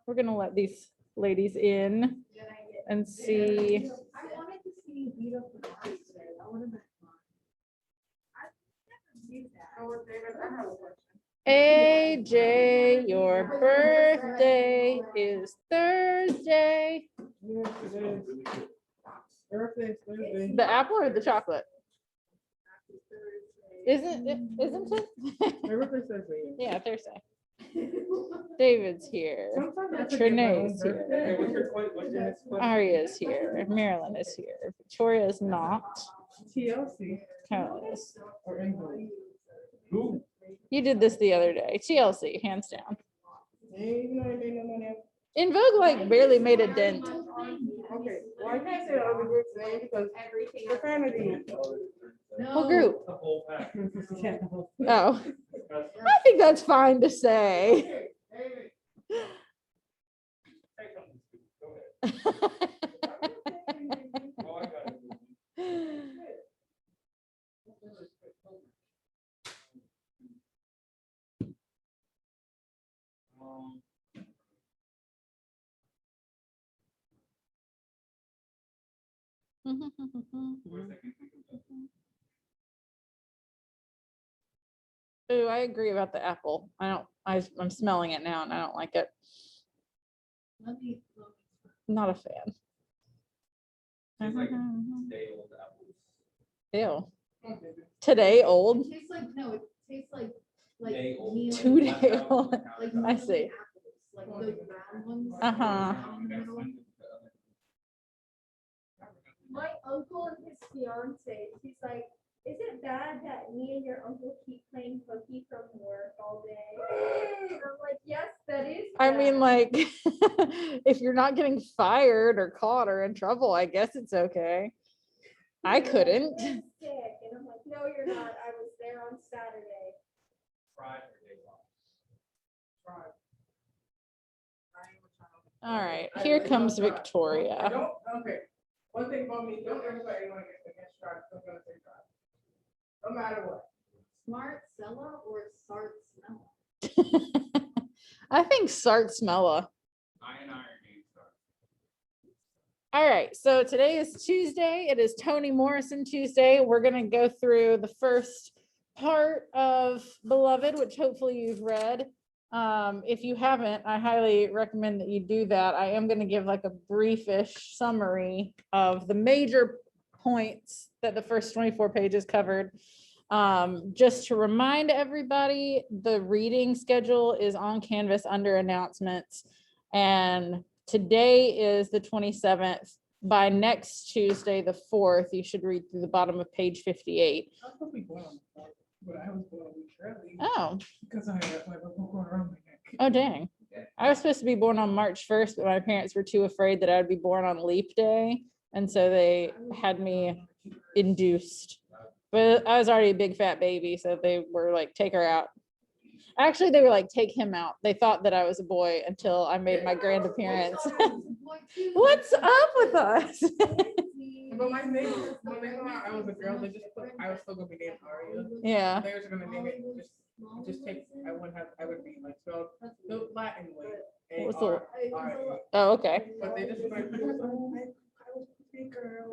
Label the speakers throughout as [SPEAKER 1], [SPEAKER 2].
[SPEAKER 1] We're gonna let these ladies in and see.
[SPEAKER 2] I wanted to see you beat up the Mars today. That would have been fun. I've never seen that.
[SPEAKER 1] AJ, your birthday is Thursday.
[SPEAKER 3] Yes, it is. Thursday, Thursday.
[SPEAKER 1] The apple or the chocolate? Isn't it?
[SPEAKER 3] My birthday Thursday.
[SPEAKER 1] Yeah, Thursday. David's here.
[SPEAKER 3] Sometimes I forget my own
[SPEAKER 1] Trene's
[SPEAKER 3] birthday.
[SPEAKER 1] here.
[SPEAKER 3] What's your next question?
[SPEAKER 1] Aria's here. Marilyn is here. Victoria's not.
[SPEAKER 3] TLC
[SPEAKER 1] Carol is.
[SPEAKER 3] or England?
[SPEAKER 4] Who?
[SPEAKER 1] You did this the other day. TLC, hands down.
[SPEAKER 3] Hey, you know, I didn't know my name.
[SPEAKER 1] In Vogue, like barely made a dent.
[SPEAKER 3] Okay, well, I can't say the other group's name because profanity.
[SPEAKER 1] What group?
[SPEAKER 4] The whole pack.
[SPEAKER 3] Yeah.
[SPEAKER 1] Oh, I think that's fine to say.
[SPEAKER 4] Say something stupid. Go ahead. Oh, I got it. Where's that good thing?
[SPEAKER 1] Ooh, I agree about the apple. I'm smelling it now and I don't like it. Not a fan.
[SPEAKER 4] Tastes like day-old apples.
[SPEAKER 1] Ew. Today old?
[SPEAKER 2] Tastes like, no, it tastes like.
[SPEAKER 4] Day old.
[SPEAKER 2] meal-
[SPEAKER 1] 2 day old.
[SPEAKER 2] like
[SPEAKER 1] I
[SPEAKER 2] meal
[SPEAKER 1] see.
[SPEAKER 2] apples, Like the brown ones.
[SPEAKER 1] Uh-huh.
[SPEAKER 2] in the middle.
[SPEAKER 5] My uncle and his fiance, she's like, is it bad that me and your uncle keep playing hooky from work all day? And I'm like, yes, that is.
[SPEAKER 1] I
[SPEAKER 5] bad."
[SPEAKER 1] mean, like, if you're not getting fired or caught or in trouble, I guess it's okay. I couldn't.
[SPEAKER 5] "You're sick." And I'm like, no, you're not. I was there on Saturday.
[SPEAKER 4] Fried or day long.
[SPEAKER 1] All right, here comes
[SPEAKER 3] I
[SPEAKER 1] Victoria.
[SPEAKER 3] don't, okay, one thing about me, don't ever let anyone get against drive, I'm gonna say drive. No matter what.
[SPEAKER 2] Smart Sella or Sart Smella?
[SPEAKER 1] I think Sart Smella.
[SPEAKER 4] Iron game start.
[SPEAKER 1] All right, so today is Tuesday. It is Toni Morrison Tuesday. We're gonna go through the first part of Beloved, which hopefully you've read. If you haven't, I highly recommend that you do that. I am gonna give like a briefish summary of the major points that the first 24 pages covered. Just to remind everybody, the reading schedule is on Canvas under announcements. And today is the 27th. By next Tuesday, the 4th, you should read through the bottom of page 58.
[SPEAKER 3] I was supposed to be born on the 4th, but I was born a week early
[SPEAKER 1] Oh,
[SPEAKER 3] because I had like a whole around my neck.
[SPEAKER 1] oh dang. I was supposed to be born on March 1st, but my parents were too afraid that I'd be born on leap day. And so they had me induced. But I was already a big fat baby, so they were like, take her out. Actually, they were like, take him out. They thought that I was a boy until I made my grand appearance. What's up with us?
[SPEAKER 3] But my name, when they found out I was a girl, they just put, I was still gonna be named Aria.
[SPEAKER 1] Yeah.
[SPEAKER 3] They were gonna name it, just take, I would be like spelled the Latin way.
[SPEAKER 1] What's the-
[SPEAKER 3] A-R-I-A.
[SPEAKER 1] Oh, okay.
[SPEAKER 3] But they just like, I was a big girl.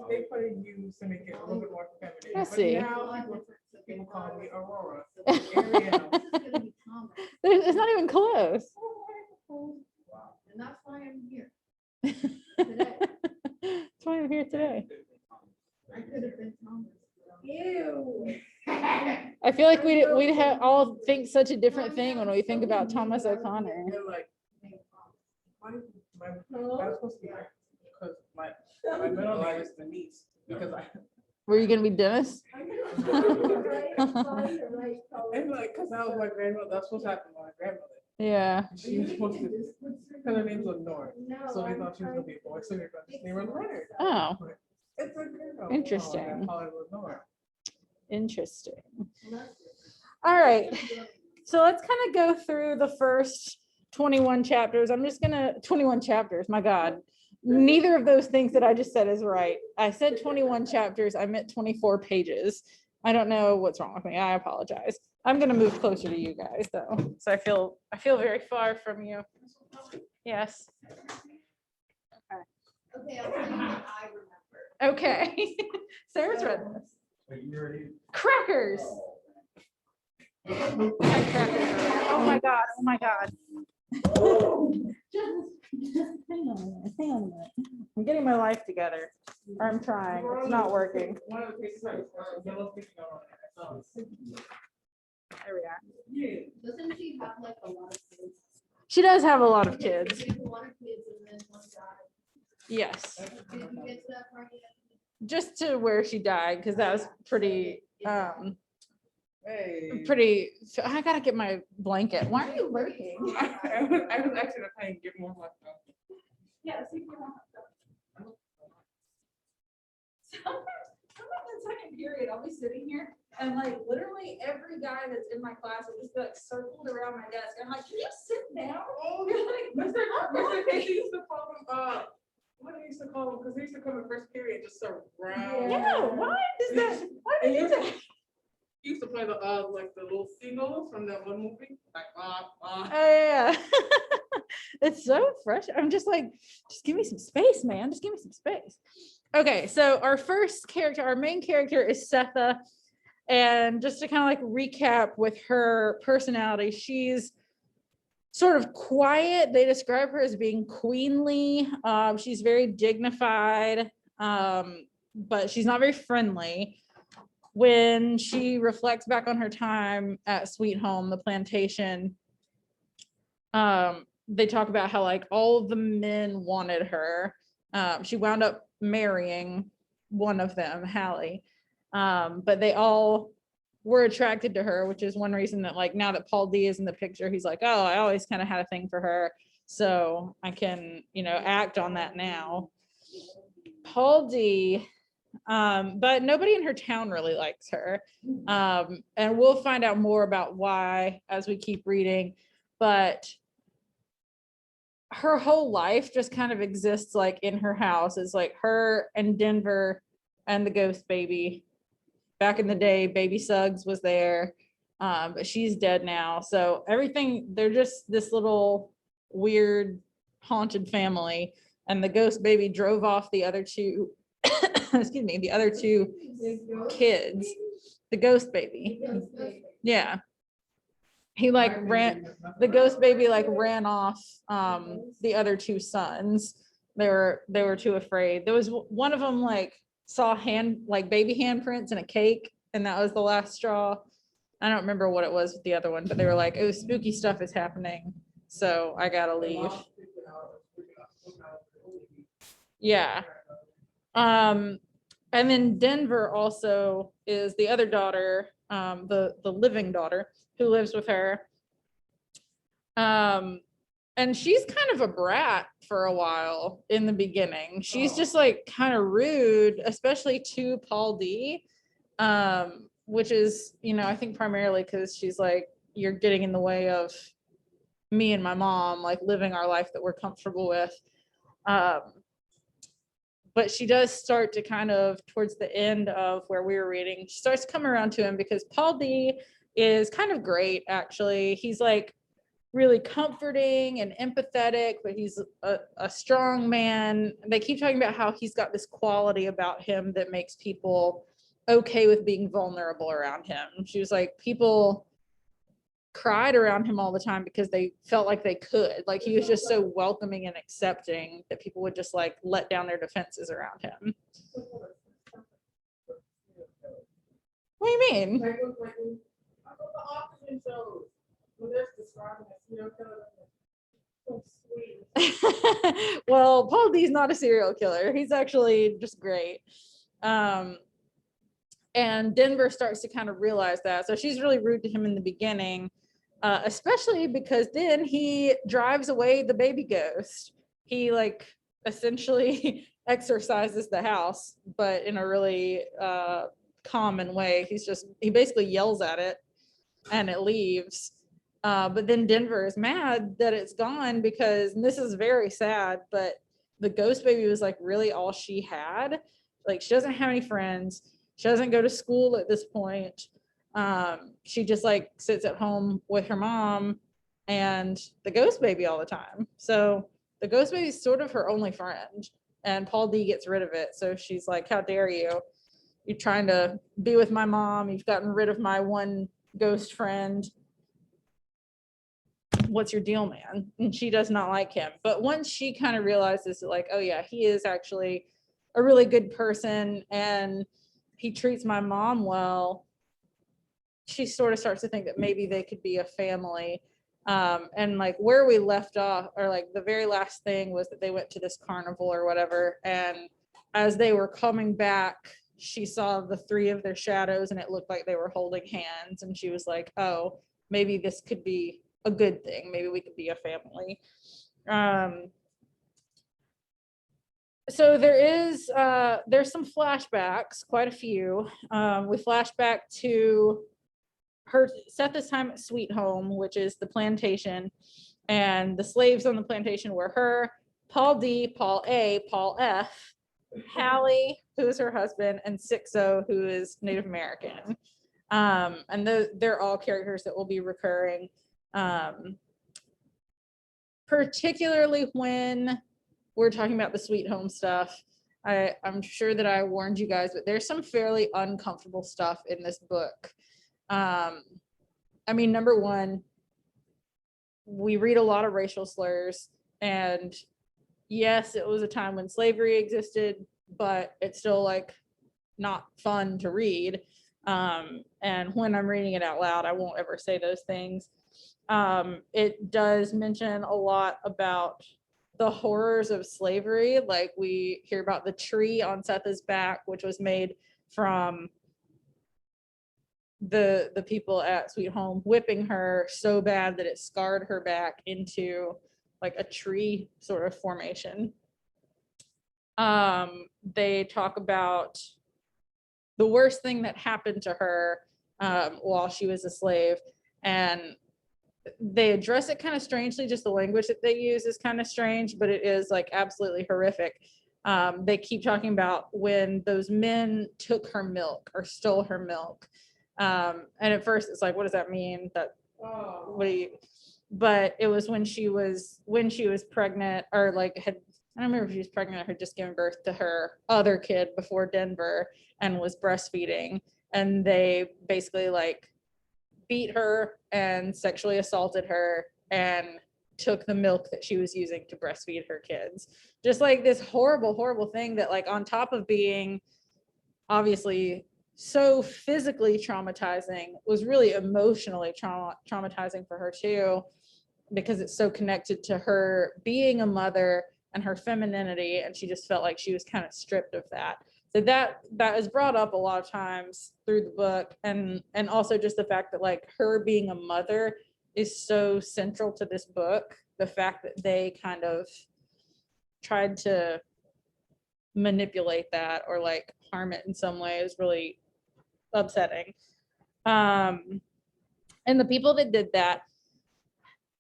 [SPEAKER 3] They put a U to make it a little bit more feminine.
[SPEAKER 1] I
[SPEAKER 3] But
[SPEAKER 1] see.
[SPEAKER 3] now people call me Aurora. Ariel.
[SPEAKER 1] It's not even close.
[SPEAKER 2] And that's why I'm here.
[SPEAKER 1] That's why I'm here today.
[SPEAKER 2] I could have been Thomas.
[SPEAKER 5] Ew.
[SPEAKER 1] I feel like we'd have all think such a different thing when we think about Thomas O'Connor.
[SPEAKER 3] And like, I was supposed to be like, because my middle name is Denise, because I,
[SPEAKER 1] Were you gonna be Dennis?
[SPEAKER 3] and like, because I was my grandmother, that's supposed to happen to my grandmother.
[SPEAKER 1] Yeah.
[SPEAKER 3] She was supposed to, because her name's Lenore, so they thought she was gonna be a boy, so they're gonna just name her Leonard.
[SPEAKER 1] Oh,
[SPEAKER 3] But it's a girl.
[SPEAKER 1] Interesting.
[SPEAKER 3] Oh, they call her Lenore.
[SPEAKER 1] interesting. All right. So let's kind of go through the first 21 chapters. 21 chapters, my God. Neither of those things that I just said is right. I said 21 chapters, I meant 24 pages. I don't know what's wrong with me. I apologize. I'm gonna move closer to you guys though, so I feel very far from you. Yes.
[SPEAKER 5] Okay, I'll tell you what I remember.
[SPEAKER 1] Okay. Sarah's read this.
[SPEAKER 4] Are you ready?
[SPEAKER 1] Crackers. Oh my God, oh my God. Just hang on a minute, hang on a minute. I'm getting my life together. Or I'm trying, it's not working.
[SPEAKER 3] One of the pieces has yellow sticky on it. I saw it.
[SPEAKER 1] There we are.
[SPEAKER 3] Yeah.
[SPEAKER 5] Doesn't she have like a lot of kids?
[SPEAKER 1] She does have a lot of kids.
[SPEAKER 5] She has a lot of kids and then one died.
[SPEAKER 1] Yes,
[SPEAKER 5] Did you get to that part yet?
[SPEAKER 1] just to where she died, because that was pretty,
[SPEAKER 3] Hey.
[SPEAKER 1] I gotta get my blanket. Why are you lurking?
[SPEAKER 3] I was actually trying to get more of my stuff.
[SPEAKER 2] Yeah, see if you want. Sometimes in second period, I'll be sitting here and like literally every guy that's in my class will just be like circled around my desk. I'm like, can you sit down?
[SPEAKER 3] Oh,
[SPEAKER 2] You're like,
[SPEAKER 3] Mr. Casey used to call him, what did he used to call him? Because he used to come in first period just surround.
[SPEAKER 1] Yeah, why does that, why
[SPEAKER 3] And
[SPEAKER 1] do
[SPEAKER 3] he
[SPEAKER 1] you
[SPEAKER 3] used
[SPEAKER 1] do
[SPEAKER 3] to, he used to play the like the little seagulls from that one movie, like
[SPEAKER 1] Oh, yeah. It's so fresh. I'm just like, just give me some space, man. Just give me some space. Okay, so our first character, our main character is Setha. And just to kind of like recap with her personality, she's sort of quiet. They describe her as being queenly. She's very dignified, but she's not very friendly. When she reflects back on her time at Sweet Home, the plantation, they talk about how like all the men wanted her. She wound up marrying one of them, Hallie, but they all were attracted to her, which is one reason that like now that Paul D is in the picture, he's like, oh, I always kind of had a thing for her, so I can, you know, act on that now. Paul D, but nobody in her town really likes her, and we'll find out more about why as we keep reading, but her whole life just kind of exists like in her house. It's like her and Denver and the ghost baby. Back in the day, baby Suggs was there, but she's dead now. So everything, they're just this little weird haunted family, and the ghost baby drove off the other two, excuse me, the other two kids, the ghost baby. Yeah. He like the ghost baby like ran off the other two sons. They were too afraid. There was one of them like saw baby handprints in a cake, and that was the last straw. I don't remember what it was with the other one, but they were like, oh, spooky stuff is happening, so I gotta leave. Yeah. And then Denver also is the other daughter, the living daughter who lives with her. And she's kind of a brat for a while in the beginning. She's just like kind of rude, especially to Paul D, which is, you know, I think primarily because she's like, you're getting in the way of me and my mom, like living our life that we're comfortable with. But she does start to kind of, towards the end of where we were reading, she starts to come around to him because Paul D is kind of great, actually. He's like really comforting and empathetic, but he's a strong man. They keep talking about how he's got this quality about him that makes people okay with being vulnerable around him. She was like, people cried around him all the time because they felt like they could. Like he was just so welcoming and accepting that people would just like let down their defenses around him. What do you mean?
[SPEAKER 3] Like, I go to oxygen shows. Well, that's describing a serial killer. So sweet.
[SPEAKER 1] Well, Paul D's not a serial killer. He's actually just great. And Denver starts to kind of realize that. So she's really rude to him in the beginning, especially because then he drives away the baby ghost. He like essentially exorcises the house, but in a really common way. He basically yells at it and it leaves. But then Denver is mad that it's gone because, and this is very sad, but the ghost baby was like really all she had. Like she doesn't have any friends. She doesn't go to school at this point. She just like sits at home with her mom and the ghost baby all the time. So the ghost baby is sort of her only friend, and Paul D gets rid of it. So she's like, how dare you? You're trying to be with my mom. You've gotten rid of my one ghost friend. What's your deal, man? And she does not like him. But once she kind of realizes that, like, oh yeah, he is actually a really good person and he treats my mom well, she sort of starts to think that maybe they could be a family. And like where we left off, or like the very last thing was that they went to this carnival or whatever. And as they were coming back, she saw the three of their shadows and it looked like they were holding hands. And she was like, oh, maybe this could be a good thing. Maybe we could be a family. So there's some flashbacks, quite a few. We flash back to Seth's time at Sweet Home, which is the plantation, and the slaves on the plantation were her, Paul D, Paul A, Paul F, Hallie, who is her husband, and Sixo, who is Native American. And they're all characters that will be recurring, particularly when we're talking about the Sweet Home stuff. I'm sure that I warned you guys, but there's some fairly uncomfortable stuff in this book. I mean, number one, we read a lot of racial slurs, and yes, it was a time when slavery existed, but it's still like not fun to read. And when I'm reading it out loud, I won't ever say those things. It does mention a lot about the horrors of slavery. Like we hear about the tree on Seth's back, which was made from the people at Sweet Home whipping her so bad that it scarred her back into like a tree sort of formation. They talk about the worst thing that happened to her while she was a slave, and they address it kind of strangely. Just the language that they use is kind of strange, but it is like absolutely horrific. They keep talking about when those men took her milk or stole her milk. And at first it's like, what does that mean? That what do you, but it was when she was pregnant, or like had, I don't remember if she was pregnant or had just given birth to her other kid before Denver and was breastfeeding. And they basically like beat her and sexually assaulted her and took the milk that she was using to breastfeed her kids. Just like this horrible, horrible thing that like on top of being obviously so physically traumatizing, was really emotionally traumatizing for her too, because it's so connected to her being a mother and her femininity, and she just felt like she was kind of stripped of that. So that is brought up a lot of times through the book, and also just the fact that like her being a mother is so central to this book. The fact that they kind of tried to manipulate that or like harm it in some way is really upsetting. And the people that did that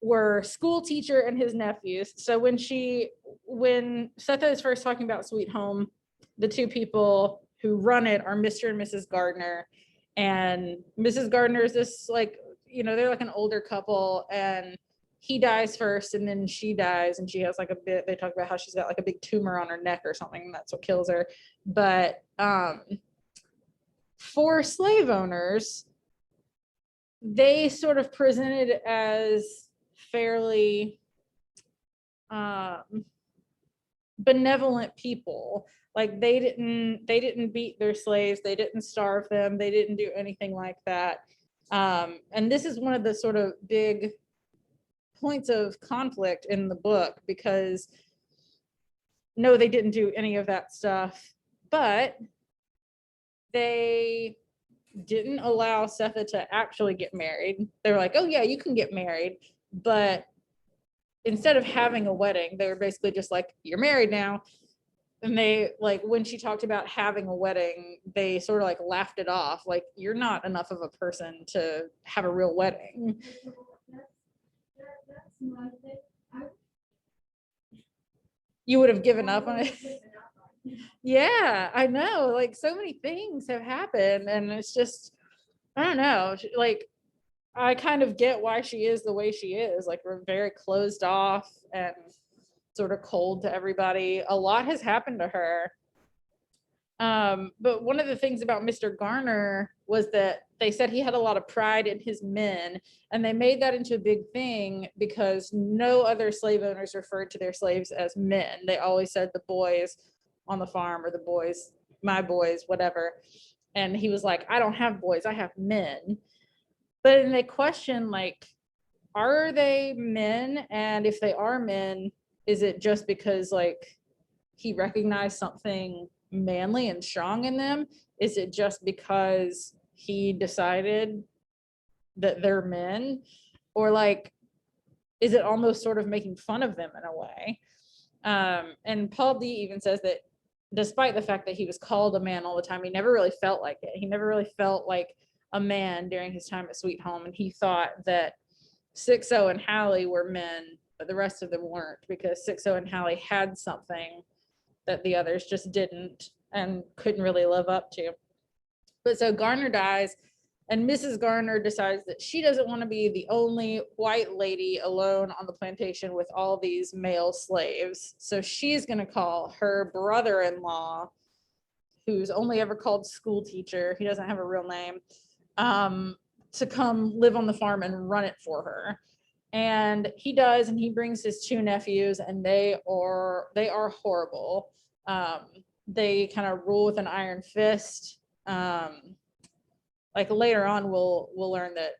[SPEAKER 1] were school teacher and his nephews. So when Seth is first talking about Sweet Home, the two people who run it are Mr. and Mrs. Gardner. And Mrs. Gardner is this like, you know, they're like an older couple, and he dies first and then she dies, and she has like they talk about how she's got like a big tumor on her neck or something, and that's what kills her. But for slave owners, they sort of presented as fairly benevolent people. Like they didn't beat their slaves, they didn't starve them, they didn't do anything like that. And this is one of the sort of big points of conflict in the book, because no, they didn't do any of that stuff, but they didn't allow Setha to actually get married. They were like, oh yeah, you can get married, but instead of having a wedding, they were basically just like, you're married now. And they like, when she talked about having a wedding, they sort of like laughed it off, like, you're not enough of a person to have a real wedding.
[SPEAKER 5] That's my thing.
[SPEAKER 1] You would have given up on it. Yeah, I know, like so many things have happened, and it's just I don't know, like, I kind of get why she is the way she is. Like, we're very closed off and sort of cold to everybody. A lot has happened to her. But one of the things about Mr. Garner was that they said he had a lot of pride in his men, and they made that into a big thing because no other slave owners referred to their slaves as men. They always said the boys on the farm, or the boys, my boys, whatever. And he was like, I don't have boys, I have men. But then they question, like, are they men? And if they are men, is it just because, like, he recognized something manly and strong in them? Is it just because he decided that they're men? Or, like, is it almost sort of making fun of them in a way? And Paul D even says that despite the fact that he was called a man all the time, he never really felt like it. He never really felt like a man during his time at Sweet Home. And he thought that 6-0 and Hallie were men, but the rest of them weren't, because 6-0 and Hallie had something that the others just didn't and couldn't really live up to. But so Garner dies, and Mrs. Garner decides that she doesn't want to be the only white lady alone on the plantation with all these male slaves. So she's going to call her brother-in-law, who's only ever called school teacher, he doesn't have a real name, to come live on the farm and run it for her. And he does, and he brings his 2 nephews, and they are horrible. They kind of rule with an iron fist. Like, later on, we'll learn that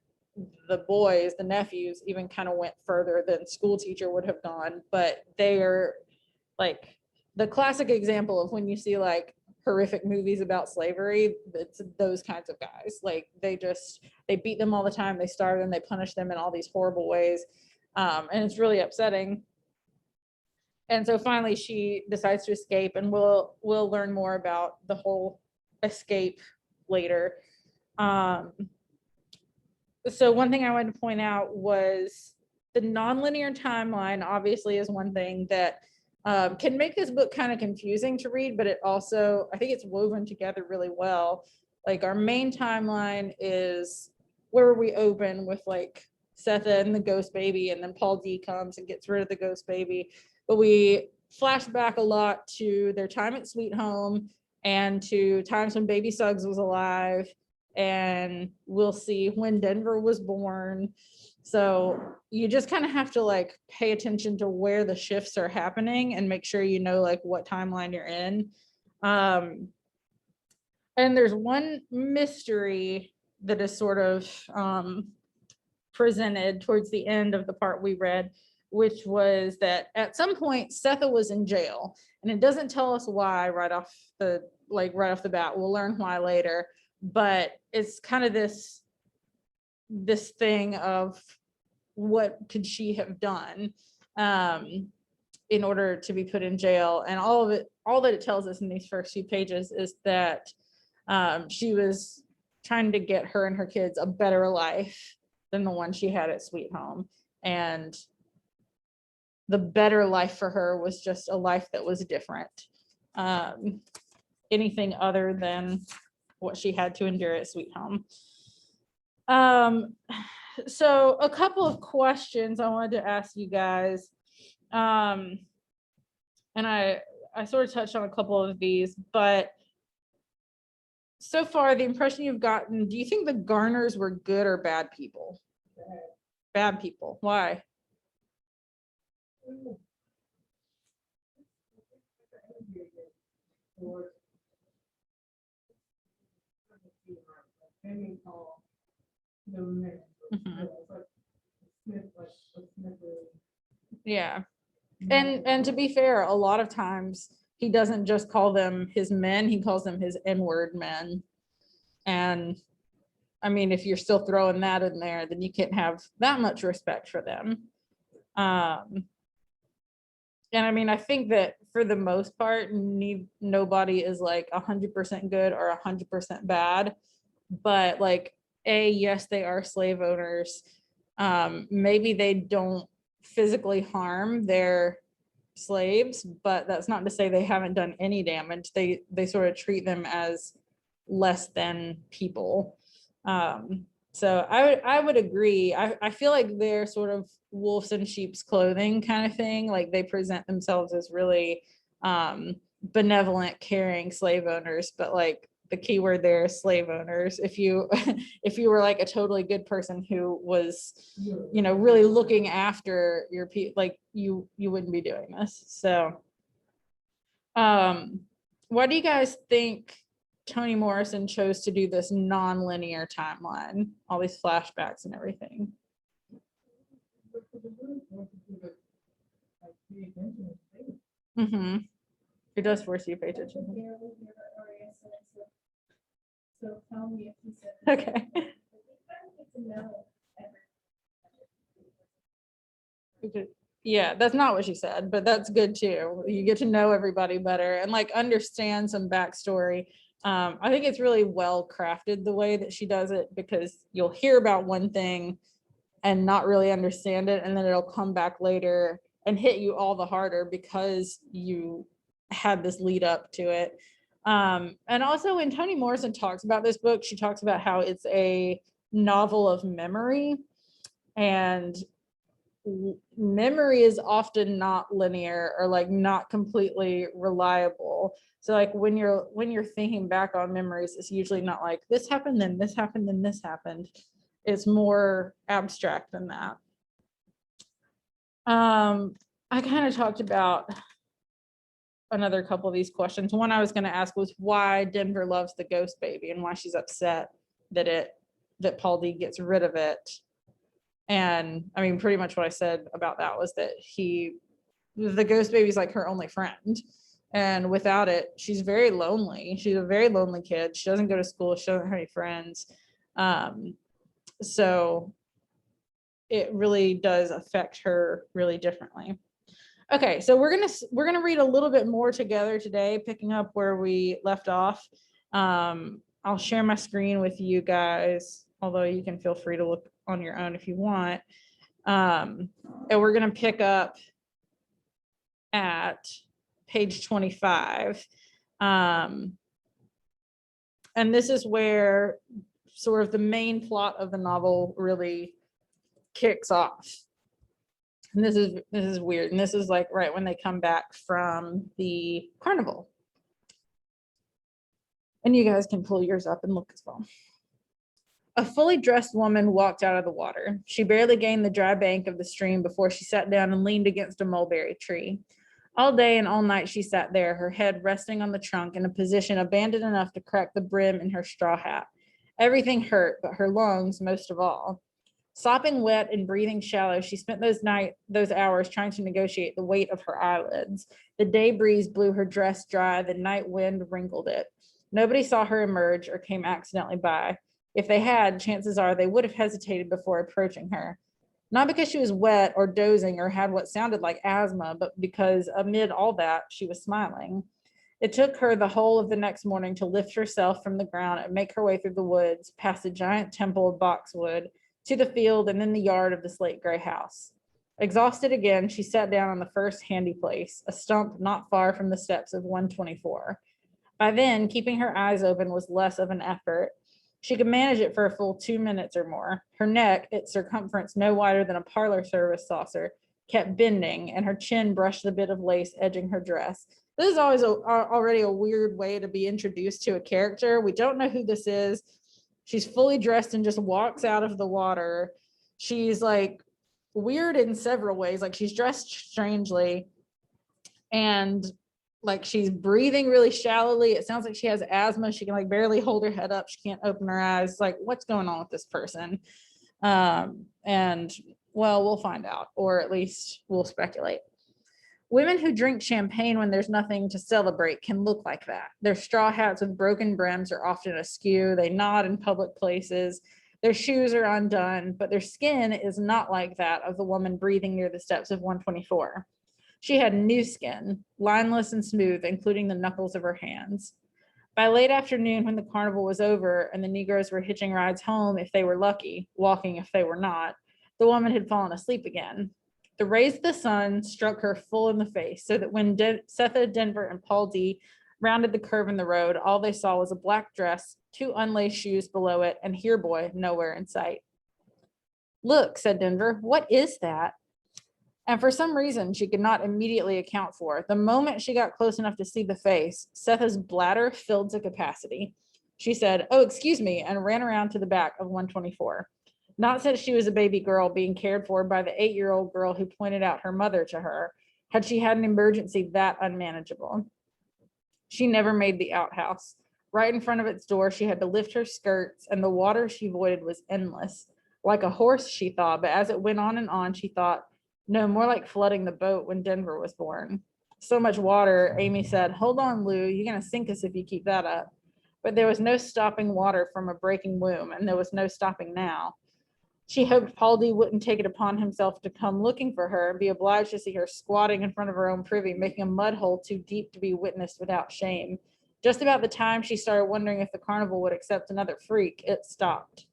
[SPEAKER 1] the boys, the nephews, even kind of went further than school teacher would have gone. But they are like the classic example of when you see like horrific movies about slavery. It's those kinds of guys. Like, they beat them all the time. They starve them. They punish them in all these horrible ways. And it's really upsetting. And so finally she decides to escape, and we'll learn more about the whole escape later. So one thing I wanted to point out was the nonlinear timeline obviously is one thing that can make this book kind of confusing to read, but it also, I think it's woven together really well. Like, our main timeline is where we open with like Setha and the ghost baby, and then Paul D comes and gets rid of the ghost baby. But we flash back a lot to their time at Sweet Home and to times when baby Suggs was alive, and we'll see when Denver was born. So you just kind of have to like pay attention to where the shifts are happening and make sure you know like what timeline you're in. And there's one mystery that is sort of presented towards the end of the part we read, which was that at some point Setha was in jail, and it doesn't tell us why right off the bat. We'll learn why later, but it's kind of this thing of what could she have done in order to be put in jail. And all that it tells us in these first few pages is that she was trying to get her and her kids a better life than the one she had at Sweet Home. And the better life for her was just a life that was different. Anything other than what she had to endure at Sweet Home. So a couple of questions I wanted to ask you guys. And I sort of touched on a couple of these, but so far the impression you've gotten, do you think the Garners were good or bad people? Bad people. Why? Yeah. And to be fair, a lot of times he doesn't just call them his men, he calls them his N-word men. And I mean, if you're still throwing that in there, then you can't have that much respect for them. And I mean, I think that for the most part, nobody is like 100% good or 100% bad. But like, yes, they are slave owners. Maybe they don't physically harm their slaves, but that's not to say they haven't done any damage. They sort of treat them as less than people. So I would agree. I feel like they're sort of wolves in sheep's clothing kind of thing. Like they present themselves as really benevolent, caring slave owners, but like the key word there is slave owners. If you if you were like a totally good person who was, you know, really looking after your people, like you wouldn't be doing this. So why do you guys think Toni Morrison chose to do this non-linear timeline, all these flashbacks and everything? Mm-hmm. It does force you to pay attention.
[SPEAKER 5] So tell me if you said.
[SPEAKER 1] Okay.
[SPEAKER 5] I think I need to know everything.
[SPEAKER 1] Yeah, that's not what she said, but that's good too. You get to know everybody better and like understand some backstory. I think it's really well crafted the way that she does it, because you'll hear about one thing and not really understand it, and then it'll come back later and hit you all the harder because you had this lead up to it. And also when Toni Morrison talks about this book, she talks about how it's a novel of memory, and memory is often not linear or like not completely reliable. So like when you're thinking back on memories, it's usually not like this happened, then this happened, then this happened. It's more abstract than that. I kind of talked about another couple of these questions. One I was going to ask was why Denver loves the ghost baby and why she's upset that Paul D gets rid of it. And I mean, pretty much what I said about that was that the ghost baby is like her only friend. And without it, she's very lonely. She's a very lonely kid. She doesn't go to school. She doesn't have any friends. So it really does affect her really differently. Okay, so we're gonna read a little bit more together today, picking up where we left off. I'll share my screen with you guys, although you can feel free to look on your own if you want. And we're gonna pick up at page 25. And this is where sort of the main plot of the novel really kicks off. And this is weird. And this is like right when they come back from the carnival. And you guys can pull yours up and look as well. A fully dressed woman walked out of the water. She barely gained the dry bank of the stream before she sat down and leaned against a mulberry tree. All day and all night she sat there, her head resting on the trunk in a position abandoned enough to crack the brim in her straw hat. Everything hurt, but her lungs most of all. Sopping wet and breathing shallow, she spent those hours trying to negotiate the weight of her eyelids. The day breeze blew her dress dry, the night wind wrinkled it. Nobody saw her emerge or came accidentally by. If they had, chances are they would have hesitated before approaching her. Not because she was wet or dozing or had what sounded like asthma, but because amid all that, she was smiling. It took her the whole of the next morning to lift herself from the ground and make her way through the woods, past a giant temple of boxwood, to the field and then the yard of the slate gray house. Exhausted again, she sat down on the first handy place, a stump not far from the steps of 124. By then, keeping her eyes open was less of an effort. She could manage it for a full 2 minutes or more. Her neck, its circumference no wider than a parlor service saucer, kept bending, and her chin brushed the bit of lace edging her dress. This is always already a weird way to be introduced to a character. We don't know who this is. She's fully dressed and just walks out of the water. She's like weird in several ways. Like she's dressed strangely and like she's breathing really shallowly. It sounds like she has asthma. She can like barely hold her head up. She can't open her eyes. Like what's going on with this person? And well, we'll find out, or at least we'll speculate. Women who drink champagne when there's nothing to celebrate can look like that. Their straw hats with broken brims are often askew. They nod in public places. Their shoes are undone, but their skin is not like that of the woman breathing near the steps of 124. She had new skin, lineless and smooth, including the knuckles of her hands. By late afternoon, when the carnival was over and the Negroes were hitching rides home if they were lucky, walking if they were not, the woman had fallen asleep again. The rays of the sun struck her full in the face, so that when Setha, Denver, and Paul D rounded the curve in the road, all they saw was a black dress, 2 unlaced shoes below it, and here boy nowhere in sight. Look, said Denver, what is that? And for some reason she could not immediately account for, the moment she got close enough to see the face, Setha's bladder filled to capacity. She said, oh, excuse me, and ran around to the back of 124. Not since she was a baby girl being cared for by the 8-year-old girl who pointed out her mother to her had she had an emergency that unmanageable. She never made the outhouse. Right in front of its door, she had to lift her skirts, and the water she avoided was endless. Like a horse, she thought, but as it went on and on, she thought, no, more like flooding the boat when Denver was born. So much water, Amy said, hold on, Lou, you're gonna sink us if you keep that up. But there was no stopping water from a breaking womb, and there was no stopping now. She hoped Paul D wouldn't take it upon himself to come looking for her and be obliged to see her squatting in front of her own privy, making a mud hole too deep to be witnessed without shame. Just about the time she started wondering if the carnival would accept another freak, it stopped.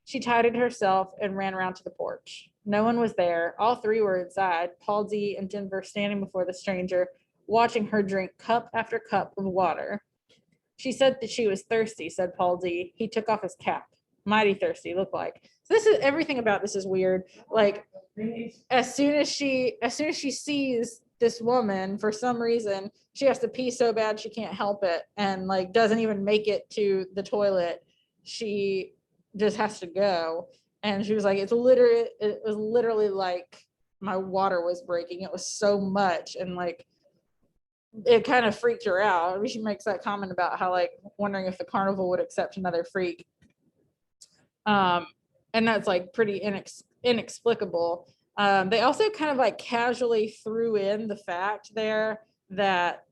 [SPEAKER 1] She tidied herself and ran around to the porch. No one was there. All 3 were inside, Paul D and Denver standing before the stranger, watching her drink cup after cup of water. She said that she was thirsty, said Paul D. He took off his cap. Mighty thirsty, looked like. So this is, everything about this is weird. Like, as soon as she sees this woman, for some reason, she has to pee so bad she can't help it, and like doesn't even make it to the toilet. She just has to go. And she was like, it was literally like my water was breaking. It was so much, and like it kind of freaked her out. I mean, she makes that comment about how like wondering if the carnival would accept another freak. And that's like pretty inexplicable. They also kind of like casually threw in the fact there that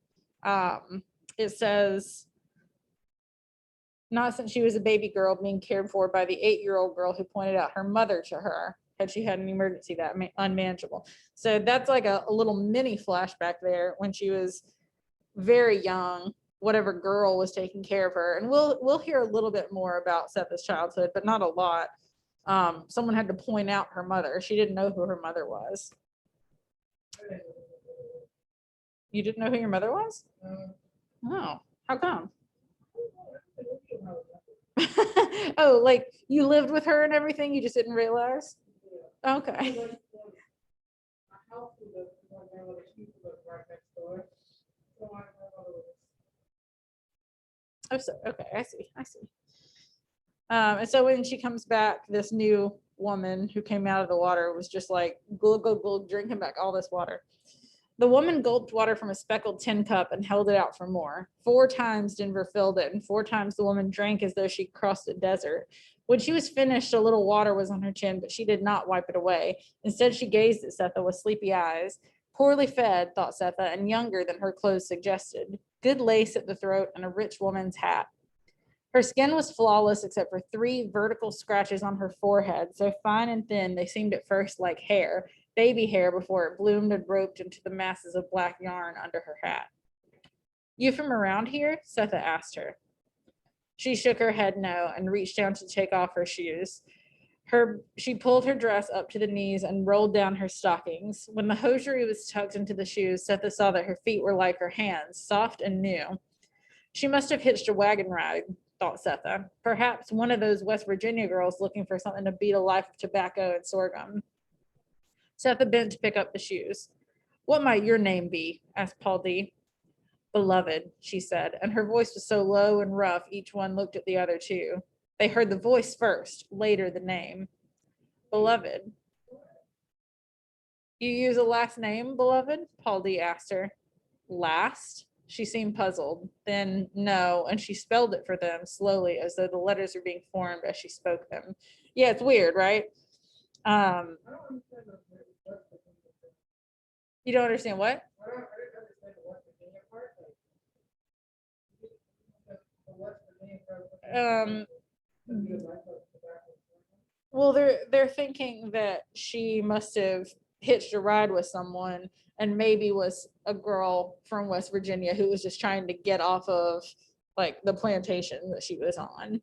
[SPEAKER 1] it says, not since she was a baby girl being cared for by the 8-year-old girl who pointed out her mother to her had she had an emergency that unmanageable. So that's like a little mini flashback there when she was very young, whatever girl was taking care of her. And we'll hear a little bit more about Setha's childhood, but not a lot. Someone had to point out her mother. She didn't know who her mother was. You didn't know who your mother was? Oh, how come? Oh, like you lived with her and everything, you just didn't realize? Okay. Oh, so okay, I see. And so when she comes back, this new woman who came out of the water was just like glug glug glug, drinking back all this water. The woman gulped water from a speckled tin cup and held it out for more. 4 times Denver filled it, and 4 times the woman drank as though she crossed a desert. When she was finished, a little water was on her chin, but she did not wipe it away. Instead, she gazed at Setha with sleepy eyes. Poorly fed, thought Setha, and younger than her clothes suggested. Good lace at the throat and a rich woman's hat. Her skin was flawless except for 3 vertical scratches on her forehead, so fine and thin they seemed at first like hair, baby hair before it bloomed and roped into the masses of black yarn under her hat. You from around here? Setha asked her. She shook her head no and reached down to take off her shoes. She pulled her dress up to the knees and rolled down her stockings. When the hosiery was tucked into the shoes, Setha saw that her feet were like her hands, soft and new. She must have hitched a wagon ride, thought Setha. Perhaps one of those West Virginia girls looking for something to beat a life of tobacco and sorghum. Setha bent to pick up the shoes. What might your name be? Asked Paul D. Beloved, she said, and her voice was so low and rough each one looked at the other 2. They heard the voice first, later the name. Beloved. You use a last name, beloved? Paul D asked her. Last? She seemed puzzled. Then no, and she spelled it for them slowly as though the letters were being formed as she spoke them. Yeah, it's weird, right? You don't understand what? Well, they're thinking that she must have hitched a ride with someone and maybe was a girl from West Virginia who was just trying to get off of like the plantation that she was on.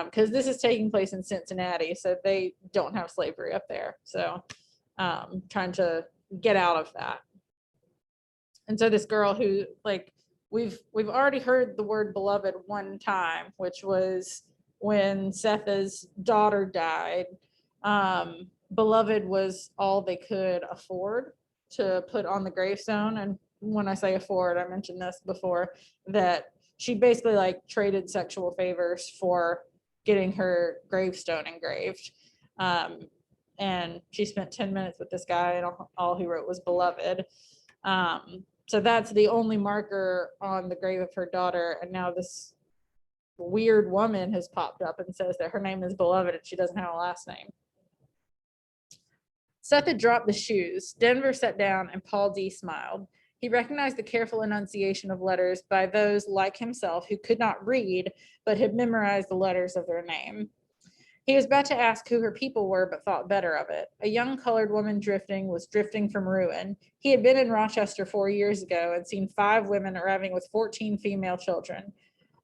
[SPEAKER 1] Because this is taking place in Cincinnati, so they don't have slavery up there. So trying to get out of that. And so this girl who like we've already heard the word beloved one time, which was when Setha's daughter died. Beloved was all they could afford to put on the gravestone. And when I say afford, I mentioned this before, that she basically like traded sexual favors for getting her gravestone engraved. And she spent 10 minutes with this guy, and all he wrote was beloved. So that's the only marker on the grave of her daughter. And now this weird woman has popped up and says that her name is Beloved and she doesn't have a last name. Seth had dropped the shoes. Denver sat down and Paul D smiled. He recognized the careful enunciation of letters by those like himself who could not read but had memorized the letters of their name. He was about to ask who her people were, but thought better of it. A young colored woman was drifting from ruin. He had been in Rochester 4 years ago and seen 5 women arriving with 14 female children.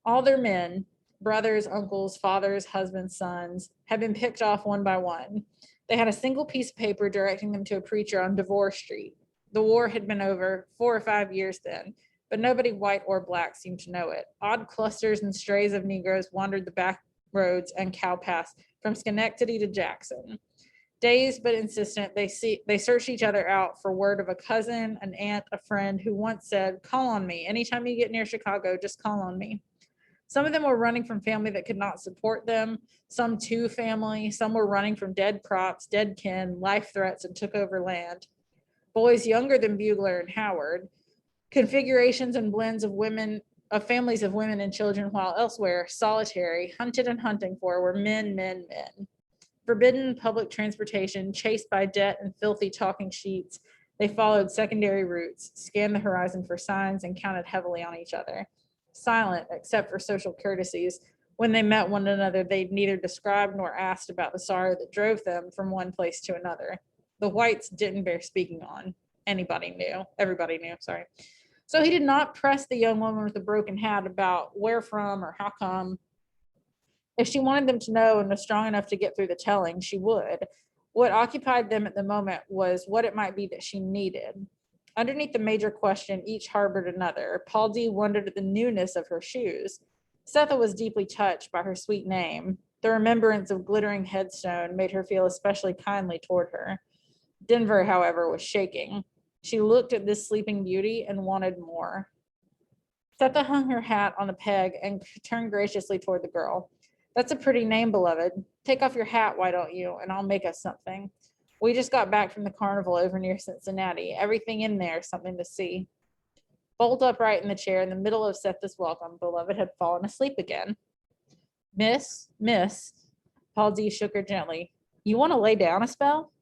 [SPEAKER 1] All their men, brothers, uncles, fathers, husbands, sons, had been picked off one by one. They had a single piece of paper directing them to a preacher on Devore Street. The war had been over 4 or 5 years then, but nobody white or black seemed to know it. Odd clusters and strays of Negroes wandered the back roads and cow paths from Schenectady to Jackson. Dazed but insistent, they searched each other out for word of a cousin, an aunt, a friend who once said, "Call on me. Anytime you get near Chicago, just call on me." Some of them were running from family that could not support them, some to family, some were running from dead crops, dead kin, life threats, and took over land. Boys younger than Bugler and Howard, configurations and blends of families of women and children, while elsewhere solitary, hunted and hunting for, were men. Forbidden public transportation, chased by debt and filthy talking sheets, they followed secondary routes, scanned the horizon for signs, and counted heavily on each other. Silent, except for social courtesies, when they met one another, they neither described nor asked about the sorrow that drove them from one place to another. The whites didn't bear speaking on. Everybody knew, sorry. So he did not press the young woman with the broken hat about where from or how come. If she wanted them to know and was strong enough to get through the telling, she would. What occupied them at the moment was what it might be that she needed. Underneath the major question, each harbored another. Paul D wondered at the newness of her shoes. Setha was deeply touched by her sweet name. The remembrance of glittering headstone made her feel especially kindly toward her. Denver, however, was shaking. She looked at this sleeping beauty and wanted more. Setha hung her hat on a peg and turned graciously toward the girl. "That's a pretty name, Beloved. Take off your hat, why don't you, and I'll make us something. We just got back from the carnival over near Cincinnati. Everything in there is something to see." Bolt upright in the chair in the middle of Setha's welcome, Beloved had fallen asleep again. Miss, Paul D shook her gently. "You want to lay down a spell?"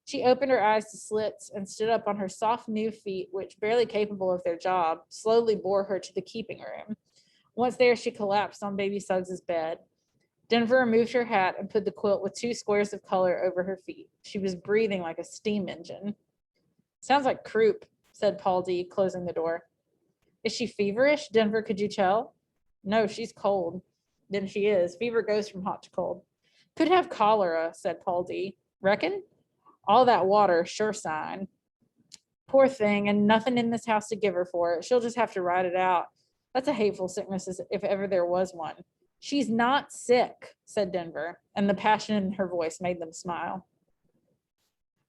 [SPEAKER 1] She opened her eyes to slits and stood up on her soft new feet, which, barely capable of their job, slowly bore her to the keeping room. Once there, she collapsed on baby Suggs's bed. Denver removed her hat and put the quilt with 2 squares of color over her feet. She was breathing like a steam engine. "Sounds like croup," said Paul D, closing the door. "Is she feverish, Denver, could you tell?" "No, she's cold." "Then she is. Fever goes from hot to cold." "Could have cholera," said Paul D. "Reckon? All that water, sure sign." "Poor thing, and nothing in this house to give her for it. She'll just have to ride it out. That's a hateful sickness if ever there was one." "She's not sick," said Denver, and the passion in her voice made them smile.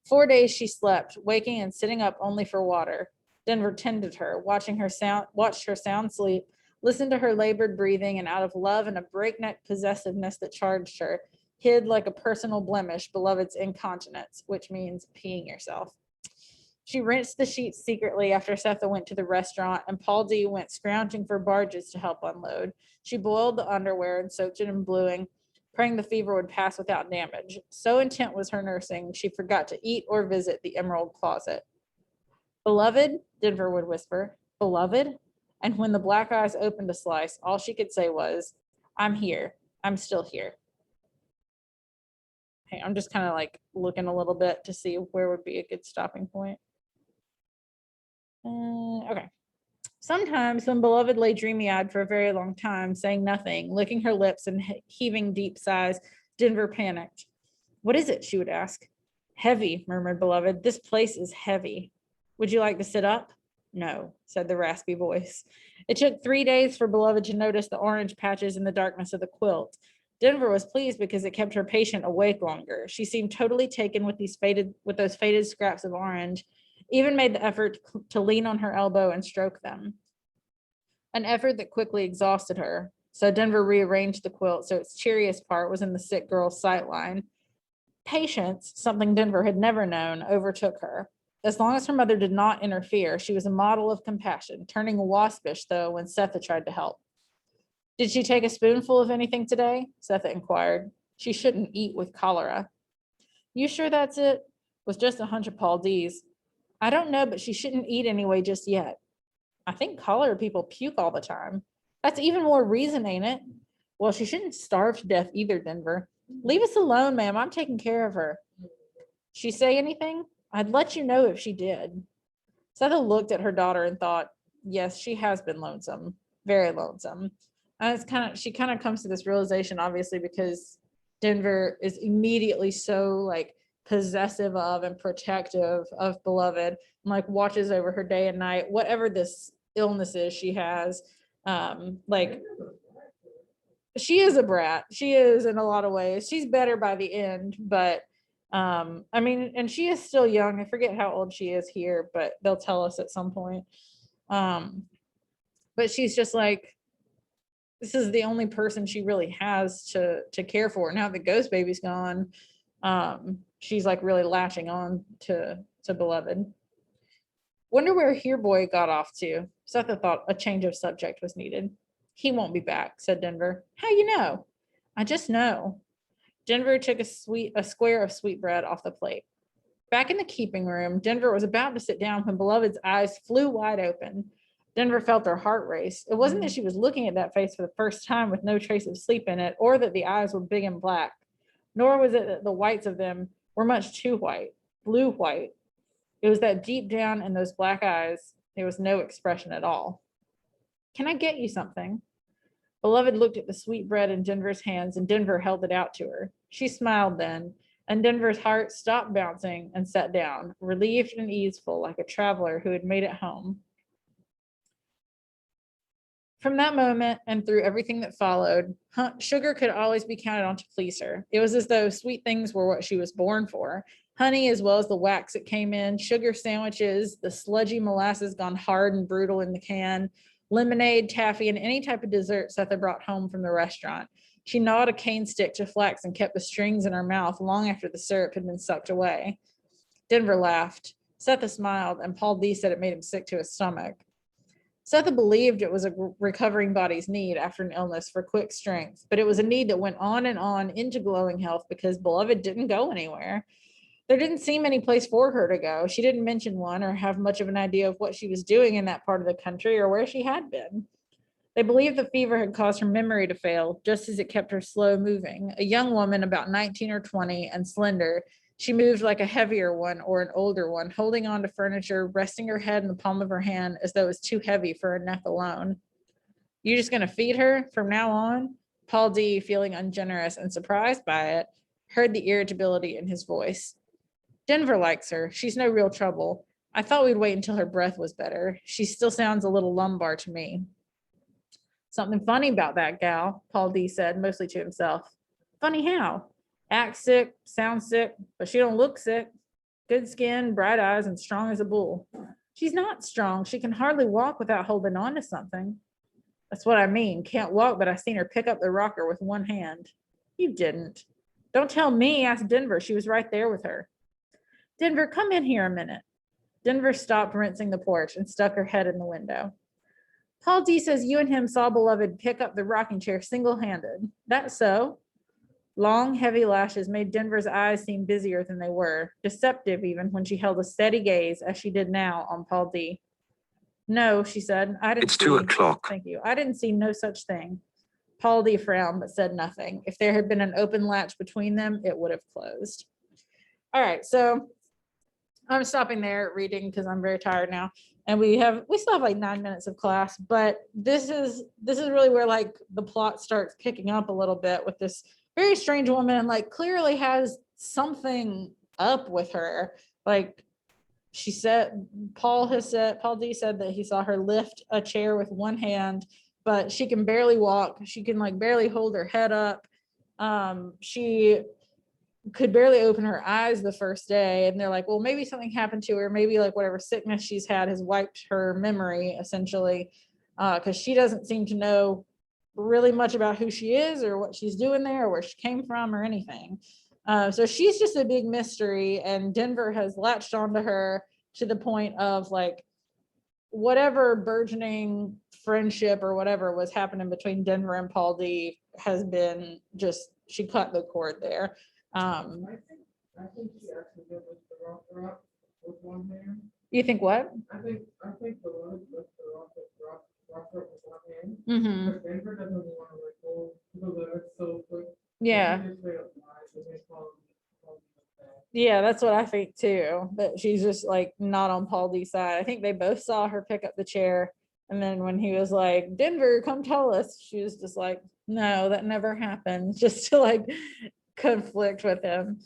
[SPEAKER 1] 4 days she slept, waking and sitting up only for water. Denver tended her, watched her sound sleep, listened to her labored breathing, and out of love and a breakneck possessiveness that charged her, hid like a personal blemish Beloved's incontinence, which means peeing yourself. She rinsed the sheets secretly after Setha went to the restaurant, and Paul D went scrounging for barges to help unload. She boiled the underwear and soaked it in bluing, praying the fever would pass without damage. So intent was her nursing, she forgot to eat or visit the emerald closet. "Beloved," Denver would whisper, "Beloved?" And when the black eyes opened a slice, all she could say was, "I'm here. I'm still here." Okay, I'm just kind of like looking a little bit to see where would be a good stopping point. Okay. Sometimes when Beloved lay dreamy-eyed for a very long time, saying nothing, licking her lips and heaving deep sighs, Denver panicked. "What is it?" she would ask. "Heavy," murmured Beloved. "This place is heavy. Would you like to sit up?" No, said the raspy voice. It took 3 days for Beloved to notice the orange patches in the darkness of the quilt. Denver was pleased because it kept her patient awake longer. She seemed totally taken with those faded scraps of orange, even made the effort to lean on her elbow and stroke them. An effort that quickly exhausted her. So Denver rearranged the quilt so its cheeriest part was in the sick girl's sight line. Patience, something Denver had never known, overtook her. As long as her mother did not interfere, she was a model of compassion, turning waspish, though, when Setha tried to help. Did she take a spoonful of anything today? Setha inquired. She shouldn't eat with cholera. You sure that's it? Was just a hunch of Paul D's. I don't know, but she shouldn't eat anyway just yet. I think cholera people puke all the time. That's even more reason, ain't it? Well, she shouldn't starve to death either, Denver. Leave us alone, ma'am. I'm taking care of her. She say anything? I'd let you know if she did. Setha looked at her daughter and thought, yes, she has been lonesome, very lonesome. And she kind of comes to this realization, obviously, because Denver is immediately so like possessive of and protective of Beloved, and like watches over her day and night, whatever this illness is she has. Like she is a brat. She is in a lot of ways. She's better by the end, but I mean, and she is still young. I forget how old she is here, but they'll tell us at some point. But she's just like, this is the only person she really has to care for. Now that Ghost Baby's gone, she's like really latching on to Beloved. Wonder where Here Boy got off to. Setha thought a change of subject was needed. He won't be back, said Denver. How you know? I just know. Denver took a square of sweetbread off the plate. Back in the keeping room, Denver was about to sit down when Beloved's eyes flew wide open. Denver felt her heart race. It wasn't that she was looking at that face for the first time with no trace of sleep in it, or that the eyes were big and black, nor was it that the whites of them were much too white, blue white. It was that deep down in those black eyes, there was no expression at all. Can I get you something? Beloved looked at the sweet bread in Denver's hands, and Denver held it out to her. She smiled then, and Denver's heart stopped bouncing and sat down, relieved and easeful, like a traveler who had made it home. From that moment and through everything that followed, Sugar could always be counted on to please her. It was as though sweet things were what she was born for. Honey, as well as the wax that came in, sugar sandwiches, the sludgy molasses gone hard and brutal in the can, lemonade, taffy, and any type of dessert Setha brought home from the restaurant. She gnawed a cane stick to flex and kept the strings in her mouth long after the syrup had been sucked away. Denver laughed. Setha smiled, and Paul D said it made him sick to his stomach. Setha believed it was a recovering body's need after an illness for quick strength, but it was a need that went on and on into glowing health because Beloved didn't go anywhere. There didn't seem any place for her to go. She didn't mention one or have much of an idea of what she was doing in that part of the country or where she had been. They believed the fever had caused her memory to fail, just as it kept her slow moving. A young woman about 19 or 20 and slender, she moved like a heavier one or an older one, holding on to furniture, resting her head in the palm of her hand as though it was too heavy for her neck alone. You just gonna feed her from now on? Paul D, feeling ungenerous and surprised by it, heard the irritability in his voice. Denver likes her. She's no real trouble. I thought we'd wait until her breath was better. She still sounds a little lumbar to me. Something funny about that gal, Paul D said, mostly to himself. Funny how? Acts sick, sounds sick, but she don't look sick. Good skin, bright eyes, and strong as a bull. She's not strong. She can hardly walk without holding on to something. That's what I mean. Can't walk, but I seen her pick up the rocker with one hand. You didn't. Don't tell me. Ask Denver. She was right there with her. Denver, come in here a minute. Denver stopped rinsing the porch and stuck her head in the window. Paul D says you and him saw Beloved pick up the rocking chair single-handed. That so? Long, heavy lashes made Denver's eyes seem busier than they were, deceptive even when she held a steady gaze, as she did now, on Paul D. No, she said. I didn't
[SPEAKER 6] It's 2 o'clock.
[SPEAKER 1] Thank you. I didn't see no such thing. Paul D frowned but said nothing. If there had been an open latch between them, it would have closed. All right, so I'm stopping there reading because I'm very tired now. And we still have like 9 minutes of class, but this is really where like the plot starts picking up a little bit with this very strange woman, and like clearly has something up with her. Like she said, Paul D said that he saw her lift a chair with one hand, but she can barely walk. She can like barely hold her head up. She could barely open her eyes the first day. And they're like, well, maybe something happened to her. Maybe like whatever sickness she's had has wiped her memory essentially. Because she doesn't seem to know really much about who she is or what she's doing there or where she came from or anything. So she's just a big mystery, and Denver has latched onto her to the point of like whatever burgeoning friendship or whatever was happening between Denver and Paul D has been just, she cut the cord there.
[SPEAKER 3] I think she actually did lift the rock with one hand.
[SPEAKER 1] You think what?
[SPEAKER 3] I think the Lord lift the rock with one hand.
[SPEAKER 1] Mm-hmm.
[SPEAKER 3] But Denver doesn't want to let go of the limit so quick.
[SPEAKER 1] Yeah.
[SPEAKER 3] She just straight up lies and then calls that.
[SPEAKER 1] Yeah, that's what I think too. That she's just like not on Paul D's side. I think they both saw her pick up the chair. And then when he was like, Denver, come tell us, she was just like, no, that never happened. Just to like conflict with him.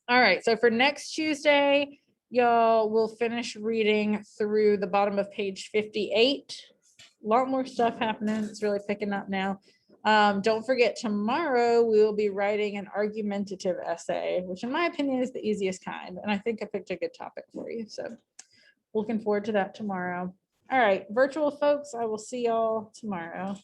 [SPEAKER 1] All right. So for next Tuesday, y'all will finish reading through the bottom of page 58. A lot more stuff happening. It's really picking up now. Don't forget, tomorrow we will be writing an argumentative essay, which in my opinion is the easiest kind. And I think I picked a good topic for you. So looking forward to that tomorrow. All right, virtual folks, I will see y'all tomorrow.